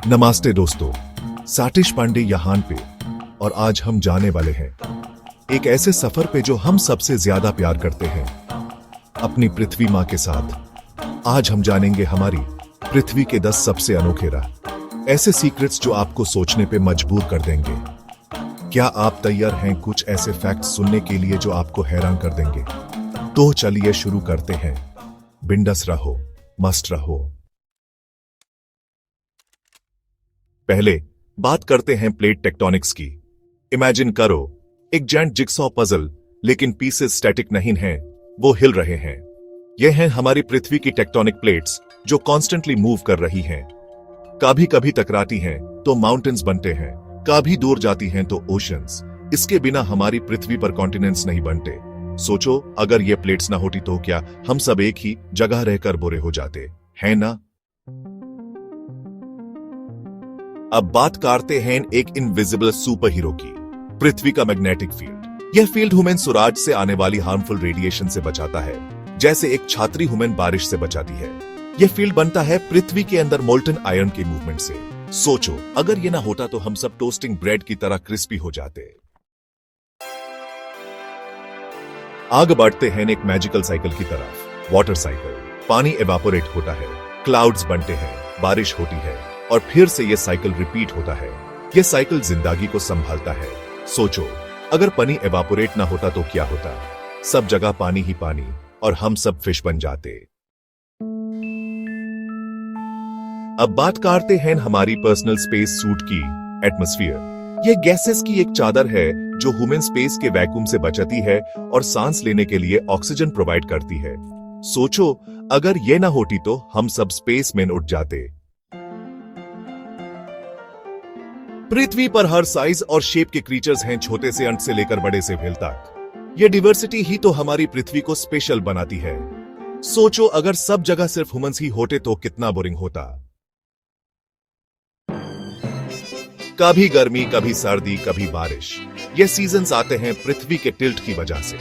नमस्ते दोस्तों, सतीश पांडे यहाँ पे। और आज हम जाने वाले हैं एक ऐसे सफर पे जो हम सबसे ज्यादा प्यार करते हैं, अपनी पृथ्वी माँ के साथ। आज हम जानेंगे हमारी पृथ्वी के 10 सबसे अनोखे राज, ऐसे सीक्रेट्स जो आपको सोचने पे मजबूर कर देंगे। क्या आप तैयार हैं कुछ ऐसे फैक्ट्स सुनने के लिए जो आपको हैरान कर देंगे? तो चलिए शुरू करते हैं। बिंदास रहो, मस्त रहो। पहले बात करते हैं प्लेट टेक्टोनिक्स की। इमेजिन करो एक जायंट जिगसॉ पजल, लेकिन पीसेस स्टैटिक नहीं हैं, वो हिल रहे हैं। ये हैं हमारी पृथ्वी की टेक्टोनिक प्लेट्स जो कॉन्स्टेंटली मूव कर रही हैं। कभी कभी टकराती हैं तो माउंटेन्स बनते हैं, कभी दूर जाती हैं तो ओशंस। इसके बिना हमारी पृथ्वी पर कॉन्टिनेंट्स नहीं बनते। सोचो, अगर ये प्लेट्स ना होती तो क्या हम सब एक ही जगह रहकर बोरे हो जाते, है ना? अब बात करते हैं एक इनविजिबल सुपर हीरो की, पृथ्वी का मैग्नेटिक फील्ड। यह फील्ड ह्यूमन सूरज से आने वाली हार्मफुल रेडिएशन से बचाता है, जैसे एक छात्री ह्यूमन बारिश से बचाती है। यह फील्ड बनता है पृथ्वी के अंदर मोल्टन आयरन के मूवमेंट से। सोचो, अगर यह ना होता तो हम सब टोस्टिंग ब्रेड की तरह क्रिस्पी हो जाते। आगे बढ़ते हैं एक मैजिकल साइकिल की तरफ, वाटर साइकिल। पानी एवापोरेट होता है, क्लाउड्स बनते हैं, बारिश होती है और फिर से यह साइकिल रिपीट होता है। यह साइकिल जिंदगी को संभालता है। सोचो, अगर पानी एवापोरेट ना होता तो क्या होता? सब जगह पानी ही पानी और हम सब फिश बन जाते। अब बात करते हैं हमारी पर्सनल स्पेस सूट की, एटमॉस्फेयर। यह गैसेस की एक चादर है जो ह्यूमन स्पेस के वैक्यूम से बचाती है और सांस लेने के लिए ऑक्सीजन प्रोवाइड करती है। सोचो, अगर यह ना होती तो हम सब स्पेस में उड़ जाते। पृथ्वी पर हर साइज और शेप के क्रीचर्स हैं, छोटे से अंट से लेकर बड़े से व्हेल तक। यह डिवर्सिटी ही तो हमारी पृथ्वी को स्पेशल बनाती है। सोचो, अगर सब जगह सिर्फ ह्यूमंस ही होते तो कितना बोरिंग होता। कभी गर्मी, कभी सर्दी, कभी बारिश। ये सीजन्स आते हैं पृथ्वी के टिल्ट की वजह से।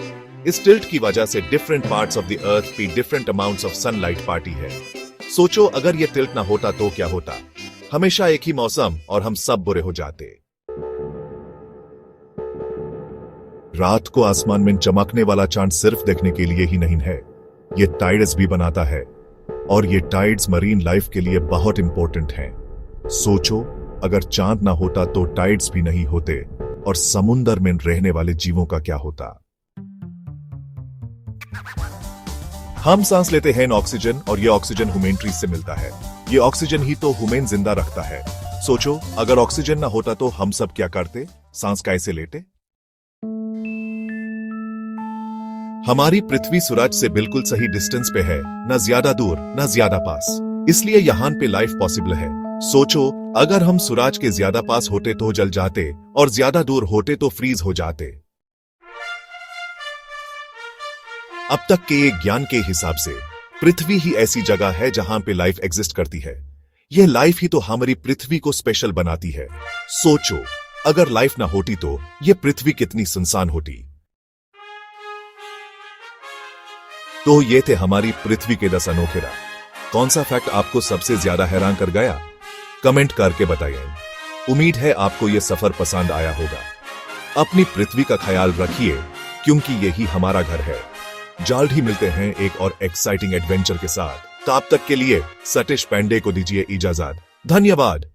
इस टिल्ट की वजह से different parts of the earth पे डिफरेंट अमाउंट्स ऑफ सनलाइट पाती है। सोचो, अगर ये टिल्ट ना होता तो क्या होता? हमेशा एक ही मौसम और हम सब बुरे हो जाते। रात को आसमान में चमकने वाला चांद सिर्फ देखने के लिए ही नहीं है, ये टाइड्स भी बनाता है। और ये टाइड्स मरीन लाइफ के लिए बहुत इंपॉर्टेंट हैं। सोचो, अगर चांद ना होता तो टाइड्स भी नहीं होते और समुद्र में रहने वाले जीवों का क्या होता? हम सांस लेते हैं ऑक्सीजन और ये ऑक्सीजन ह्यूमन ट्रीज से मिलता है। ये ऑक्सीजन ही तो ह्यूमन जिंदा रखता है। सोचो, अगर ऑक्सीजन ना होता तो हम सब क्या करते? सांस कैसे लेते? हमारी पृथ्वी सूरज से बिल्कुल सही डिस्टेंस पे है, न ज्यादा दूर न ज्यादा पास। इसलिए यहाँ पे लाइफ पॉसिबल है। सोचो, अगर हम सूरज के ज्यादा पास होते तो जल जाते और ज्यादा दूर होते तो फ्रीज हो जाते। अब तक के ज्ञान के हिसाब से पृथ्वी ही ऐसी जगह है जहां पे लाइफ एग्जिस्ट करती है। यह लाइफ ही तो हमारी पृथ्वी को स्पेशल बनाती है। सोचो, अगर लाइफ ना होती तो यह पृथ्वी कितनी सुनसान होती। तो ये थे हमारी पृथ्वी के 10 अनोखे राज। कौन सा फैक्ट आपको सबसे ज्यादा हैरान कर गया? कमेंट करके बताइए। उम्मीद है आपको यह सफर पसंद आया होगा। अपनी पृथ्वी का ख्याल रखिए, क्योंकि यही हमारा घर है। जल्द ही मिलते हैं एक और एक्साइटिंग एडवेंचर के साथ। तब तक के लिए सतीश पांडे को दीजिए इजाजत। धन्यवाद।